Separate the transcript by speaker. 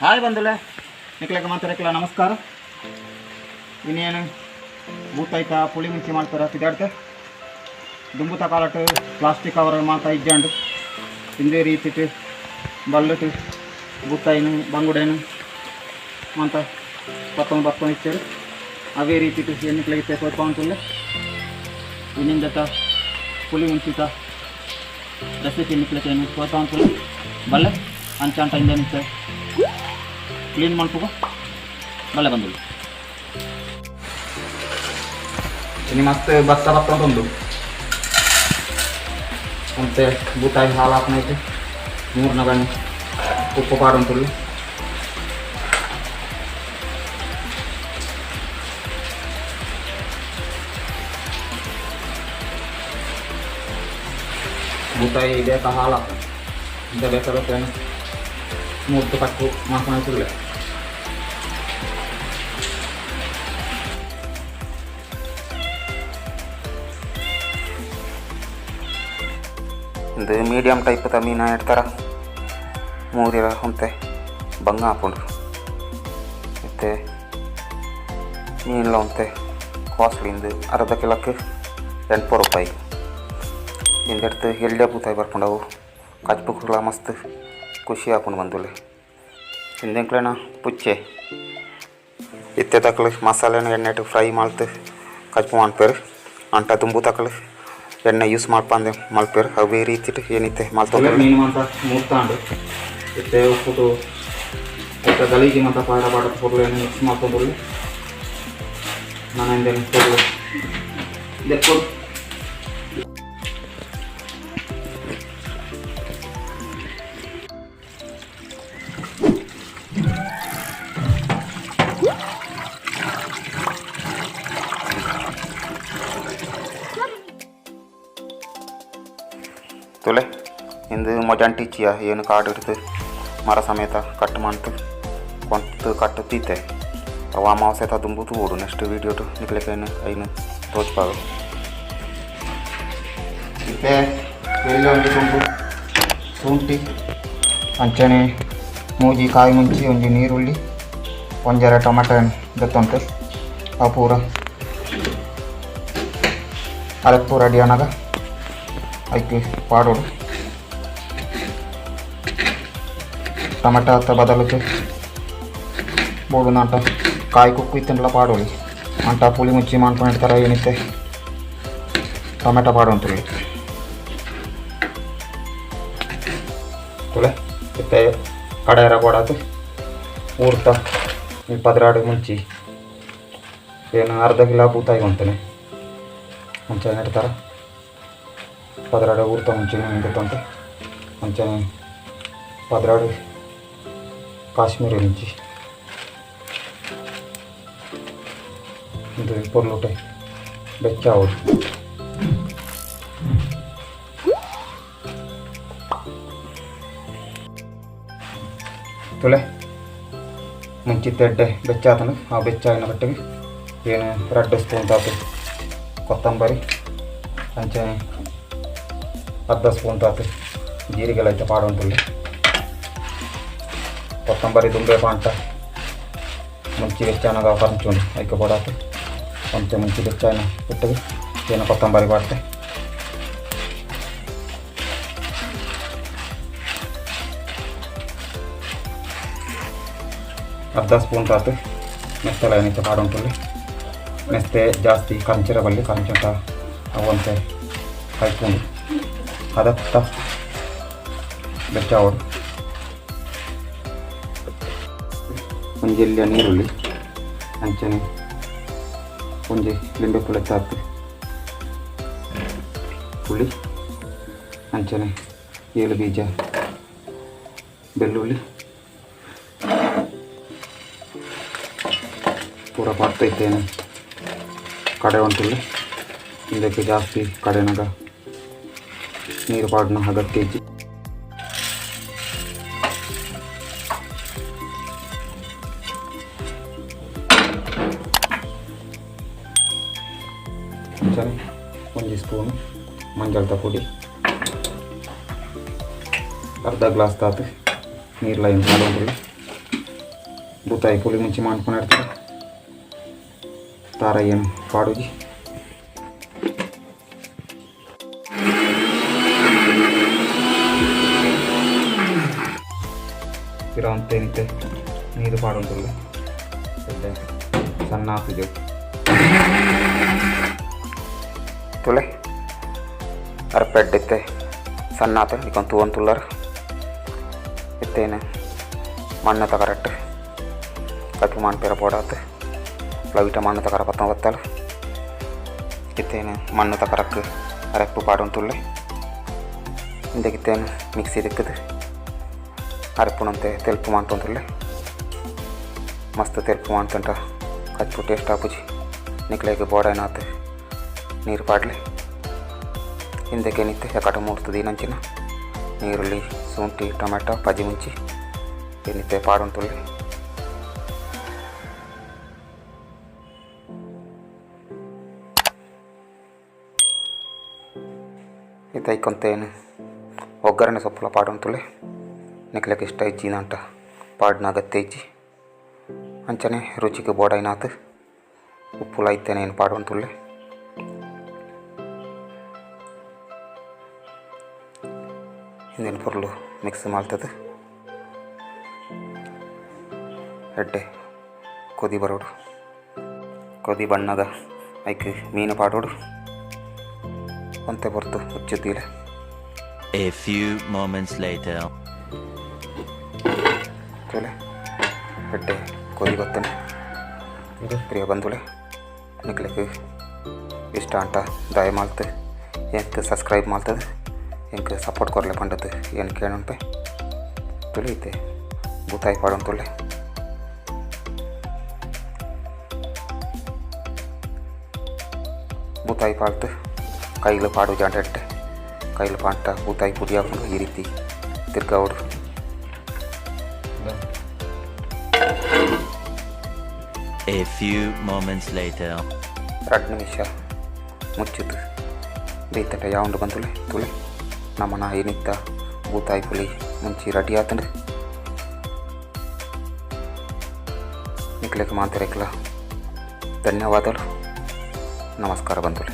Speaker 1: Hi ಬಂದುಲೆ ನಿಕ್ಲೆಗೆ ಮಾತಾಡಕ್ಕಿಲ್ಲ ನಮಸ್ಕಾರ. ಇನ್ನೇನು ಬೂತಾಯ್ತಾ ಪುಳಿ ಮುಂಚಿ ಮಾಡ್ತಾರೆ ತಿದಾಡ್ತೆ ದುಂಬುತ ಕಾಲಟ್ಟು ಪ್ಲಾಸ್ಟಿಕ್ ಕವರ್ ಮಾತಾ ಇಜ್ಜಾಂಡು ಇಂದೇ ರೀತಿಟ್ಟು ಬಲ್ಲಟ್ಟು ಬೂತಾಯಿನು ಬಂಗುಡೇನು ಅಂತ ಬತ್ತೊಂದು ಇಚ್ಚಾರು ಅವೇ ರೀತಿಟ್ಟು ಎಣ್ಣೆಕ್ಲೆಗೆ ಕೊಯ್ಕೊಂತುಲ್ಲೆ ಇನ್ನಿಂದತ ಪುಳಿ ಮುಂಚಿತ ರೆಸಿಪಿ ನಿಕ್ಲೆಗೆ ಕೊಯ್ಕೊಂತುಲ್ಲೆ ಬಲ್ಲೆ ಅಂಚಂಟ ಇಂದೇನಿತ್ತೆ ಕ್ಲೀನ್ ಮಾಡ್ಕೋ ಬಲ್ಲೆ ಬಂದಿಲ್ಲ ಇನ್ನು ಮತ್ತೆ ಭತ್ತ ಒಂದು ಮತ್ತೆ ಬೂತಾಯಿ ಹಾಲು ಹಾಕನೈತೆ 3 ನಗಣಿ ಉಪ್ಪು ಪಾಡುಂಟುಳ್ಳು ಬೂತಾಯಿ ಬೇಕಾ ಹಾಲು ಹಾಕ ಇಂಥ ಬೇಕಾಗುತ್ತೆ 3 ಕಟ್ಟು ಮಾಡ್ಕೊಂಡೈತಿಲ್ಲ ಇದು ಮೀಡಿಯಮ್ ಟೈಪ್ ಮೀನು ಇಡ್ತಾರೆ 3 ಅಂತೆ ಬಂಗ ಹಾಕೊಂಡ್ರು ಮತ್ತು ಮೀನೆಲ್ಲ ಅಂತೆ ಕಾಸ್ಟ್ಲಿಂದು ಅರ್ಧ ಕಿಲೋಕ್ಕೆ 8 ರೂಪಾಯಿ ಹಿಂದೆಡ್ತು ಎಳ್ಳೆ ಬೂತಾಯಿ ಬರ್ಕೊಂಡವು ಕಚ್ಪುಕ್ಲ ಮಸ್ತ್ ಖುಷಿ ಹಾಕೊಂಡು ಬಂದುಲೆ ಹಿಂದೆಂಕ್ಲೇನ ಪುಚ್ಚೆ ಇತ್ತೆ ತಕ್ಕಲು ಮಸಾಲೆನ ಎಣ್ಣೆಟ್ಟು ಫ್ರೈ ಮಾಡ್ತು ಕಚ್ಪು ಮಾಡ್ಪೇರು ಅಂಟ ತುಂಬು ತಕ್ಕಲು ಎಣ್ಣೆ ಯೂಸ್ ಮಾಡ್ಪಂದೆ ಮಲ್ಪೇರು ಅವೇ ರೀತಿ ಏನಿತ್ತೆ ಮಲ್ತೊಂದು ಮೀನು ಅಂತ ಮೂರ್ತಾಂಡು ಇತ್ತೆ ಉಪ್ಪುಟು ಇತ್ತೆ ಗಲೀಜಿ ಮತ್ತು ಪಾಡ ಪೊರ್ಲು ಎಣ್ಣೆ ಮಿಕ್ಸ್ ಮಾಡ್ಕೊಂಡು ನಾನು ಹಿಂದೆ ಪೊರ್ಲು ಇದೆಕ್ಕೊಡು ತುಲೆ ಇಂದು ಮೊಜಂಟಿಚ್ಚಿಯ ಏನು ಕಾಡು ಇಡ್ತು ಮರ ಸಮೇತ ಕಟ್ ಮಾಡ್ತು ಕೊಂತು ಕಟ್ಟು ತೀತೆ ಅವ ಅಮಾವಾಸ್ಯತ ದುಂಬುತು ಓಡು ನೆಕ್ಸ್ಟ್ ವೀಡಿಯೋಟು ನಿಕ್ಲೆಕೇನು ಐನು ತೋಚ್ಪಾಗ ಇತ್ತೆ ಎಲ್ಲಿ ಒಂದು ತುಂಬು ಶುಂಠಿ ಅಂಚನೆ ಮೂಜಿ ಕಾಯಿ ಮುಂಚಿ ಒಂಜಿ ನೀರುಳ್ಳಿ ಒಂಜರ ಟೊಮೆಟೊ ದತ್ತುಂಟು ಆ ಪೂರ ಅರಪ್ಪು ರೆಡಿ ಅನ್ನಾಗ ಐಕೆ ಪಾಡೋಡು ಟೊಮೆಟೊ ಹತ್ತ ಬದಲಕ್ಕೆ ಬೋಡು ಅಂಟ ಕಾಯಿ ಕುಕ್ಕು ಇತ್ತಂಡ್ಲ ಪಾಡೋಳಿ ಅಂಟ ಪುಳಿ ಮುಚ್ಚಿ ಮಾಡ್ಕೊಂಡಿರ್ತಾರೆ ಏನಿತ್ತೆ ಟೊಮೆಟೊ ಪಾಡು ಅಂತೇಳಿ ತುಳೆ ಇತ್ತೆ ಕಡೆಯರ ಕೊಡಾತು ಊರ್ತ ಈ ಪದ್ರಾಡು ಮುಂಚಿ ಏನು ಅರ್ಧ ಕಿಲೋ ಬೂತಾಯಿ ಅಂತಾನೆ ಮುಂಚೆ ಇಡ್ತಾರೆ ಪದ್ರಾಡು ಊರ್ತ ಮುಂಚೆನೇ ನಿಂತಿತ್ತಂತೆ ಮುಂಚೆನೆ ಪದ್ರಾಡು ಕಾಶ್ಮೀರಿ ಮುಂಚಿ ಇದು ಪೊರ್ಲುಟೆ ಬೆಚ್ಚ ಅವರು ತುಳೆ ಮುಂಚಿತ್ತೆಡ್ಡೆ ಬೆಚ್ಚ ಆತನ ಆ ಬೆಚ್ಚ ಆಗಿನ ಬಟ್ಟೆಗೆ ಏನು 2 ಸ್ಪೂನ್ ತಾತು ಕೊತ್ತಂಬರಿ ಅಂಚನೆ ಅರ್ಧ ಸ್ಪೂನ್ ತಾತು ಜೀರಿಗೆಲ್ಲ ಐತೆ ಪಾಡುಂಟುಳ್ಳಿ ಕೊತ್ತಂಬರಿ ದುಂಬೆ ಪಾಂಟ ಮುಂಚಿ ಬೆಚ್ಚಾನಾಗ ಪಂಚುಂಡು ಐಕೆ ಕೊಡಾತು ಒಂತೆ ಮುಂಚಿ ಬೆಚ್ಚಾನ ಬಿಟ್ಟಿಗೆ ಏನು ಕೊತ್ತಂಬರಿ ಬಾಡ್ತೆ ಅರ್ಧ ಸ್ಪೂನ್ ತಾತು ಮೆಸ್ತೆಲ್ಲ ಏನೈತೆ ಪಾಡುಂಟುಳ್ಳಿ ಮೆಸ್ತೆ ಜಾಸ್ತಿ ಕಂಚಿರ ಬಲ್ಲಿ ಕಂಚಂಟ ಅವಂತೆ ಕೈಕೊಂಡು ಅದತ್ತ ಬೆಚ್ಚ ಒಂಜೆಲ್ಲಿಯ ನೀರುಳ್ಳಿ ಅಂಚನೆ ಒಂಜಿ ಲಿಂಬೆ ಪುಳಿ ತಾತು ಪುಳಿ ಅಂಚನೆ ಏಳು ಬೀಜ ಬೆಳ್ಳುಳ್ಳಿ ಪೂರ ಪಾಡ್ತೈತೇನೆ ಕಡೆ ಉಂಟುಳ್ಳಿ ಇದಕ್ಕೆ ಜಾಸ್ತಿ ಕಡೆನಾಗ ನೀರು ಪಾಡಿನ ಅಗತ್ಯ ಇಜ್ಜಿ ಒಂಜಿ ಸ್ಪೂನು ಮಂಜಾಳದ ಪುಡಿ ಅರ್ಧ ಗ್ಲಾಸ್ ತಾತು ನೀರು ಲೈನ್ ಮಾಡೋದ್ರಲ್ಲಿ ಬೂತಾಯಿ ಪುಲಿ ಮುಂಚೆ ಮಾಡ್ಕೊಂಡಿರ್ತಾರೆ ತಾರ ಏನು ಪಾಡುಜಿ ಇರೋಂತೇನಿತ್ತೆ ನೀರು ಪಾಡುಂಟಲ್ಲ ಸಣ್ಣ ಹಾಕಿದೆವು ತುಳೆ ಅರಪೆಡ್ಡಿತ್ತೆ ಸಣ್ಣ ಆತ ಇಕೊಂದು ತೂವನ್ ತುಳ್ಳರ ಇತ್ತೇನು ಮಣ್ಣು ತಗರಟ್ಟು ಕಟ್ಟು ಮಾಡ್ಪೇರ ಪೋಡಾತ ಲವಿಟ ಮಣ್ಣು ತಗರ ಪತ್ತ ಬತ್ತಲ್ಲ ಇತ್ತೇನು ಮಣ್ಣು ತಗರಕ್ಕೆ ಅರೆಪ್ಪು ಪಾಡೊಂದು ತುಳ್ಳೆ ಹಿಂದೆಗಿತ್ತೇನು ಮಿಕ್ಸಿ ದಿಕ್ಕದು ಅರೆಪ್ಪುನಂತೆ ತೆಲ್ಪು ಮಾಡ್ತೊಂದುಳ್ಳೆ ಮಸ್ತ್ ತೆಲ್ಪು ಮಾಡ್ತಂಟ ಕಚ್ಚು ಟೇಸ್ಟ್ ಹಾಪುಜಿ ನಿಕ್ಲೆಗೆ ಬೋಡೇನಾತ ನೀರು ಪಾಡ್ಲೆ ಹಿಂದೆಗೇನಿತ್ತೆ ಯಾಕಟ ಮೂಡ್ತದೆ ನಂಚಿನ ನೀರುಳ್ಳಿ ಶುಂಠಿ ಟೊಮೆಟೊ ಪಜಿ ಮುಂಚಿ ಏನಿತ್ತೆ ಪಾಡೊಂದುಳ್ಳೆ ಇದೈಕೊಂತೇನು ಒಗ್ಗರಣೆ ಸೊಪ್ಪುಲ ಪಾಡೊಂದುಳ್ಳೆ ನಿಕ್ಲೆಗೆ ಇಷ್ಟ ಇಜ್ಜಿನ ಅಂಟ ಪಾಡ್ನ ಅಗತ್ಯ ಇಜ್ಜಿ ಅಂಚನೆ ರುಚಿಗೆ ಬೋಡೈನಾತು ಉಪ್ಪುಲ ಐತೇನೆ ಏನು ಪಾಡೊಂದುಳ್ಳೆ ಹಿಂದಿನ ಪುರ್ಲು ಮಿಕ್ಸ್ ಮಾಡ್ತದೆ ಎಡ್ಡೆ ಕೊದಿ ಬರೋಡು ಕೊದಿ ಬಣ್ಣದ ಐಕೆ ಮೀನು ಪಾಡೋಡು ಒಂತೆ ಬರ್ತು ಹುಚ್ಚುತ್ತೀಲೆ
Speaker 2: A few moments later.
Speaker 1: ತುಳೆ ಎಡ್ಡೆ ಕೊದಿ ಗೊತ್ತನೆ ಪ್ರಿಯ ಬಂಧುಳೆ ನಿಕ್ಲಿಕ್ಕೆ ಇಷ್ಟ ಅಂಟ ದಯ ಮಾಡ್ತೆ ಎಂಕ ಸಬ್ಸ್ಕ್ರೈಬ್ ಮಾಡ್ತದೆ ಎಂಕ ಸಪೋರ್ಟ್ ಕೊರ್ಲೆ ಪಂಡದು ಏನು ಕೇಳುಂಟೆ ತುಳಿಯುತ್ತೆ ಬೂತಾಯಿ ಪಾಡೋನ್ ತುಳ್ಳೆ ಬೂತಾಯಿ ಪಾಡ್ತು ಕೈಲು ಪಾಡು ಜಾಂಟೆ ಕೈಲು ಪಾಂಟ ಬೂತಾಯಿ ಪುಡಿ ಹಾಕೊಂಡು ಈ ರೀತಿ ತಿರ್ಗಾವಡು
Speaker 2: A few moments later.
Speaker 1: 2 ನಿಮಿಷ ಮುಚ್ಚಿತು ಬೇತಟ ಯಾವಂಡು ಬಂತುಳೆ ತುಳೆ ನಮ್ಮನ ಏನಿತ್ತ ಬೂತಾಯಿ ಪುಲಿ ಮುಂಚಿ ರೆಡಿ ಆತಂಡು ನಿಕ್ಲೆಕ್ಕೆ ಮಾತಾಡಕ್ಲ ಧನ್ಯವಾದಗಳು ನಮಸ್ಕಾರ ಬಂತುಳೆ.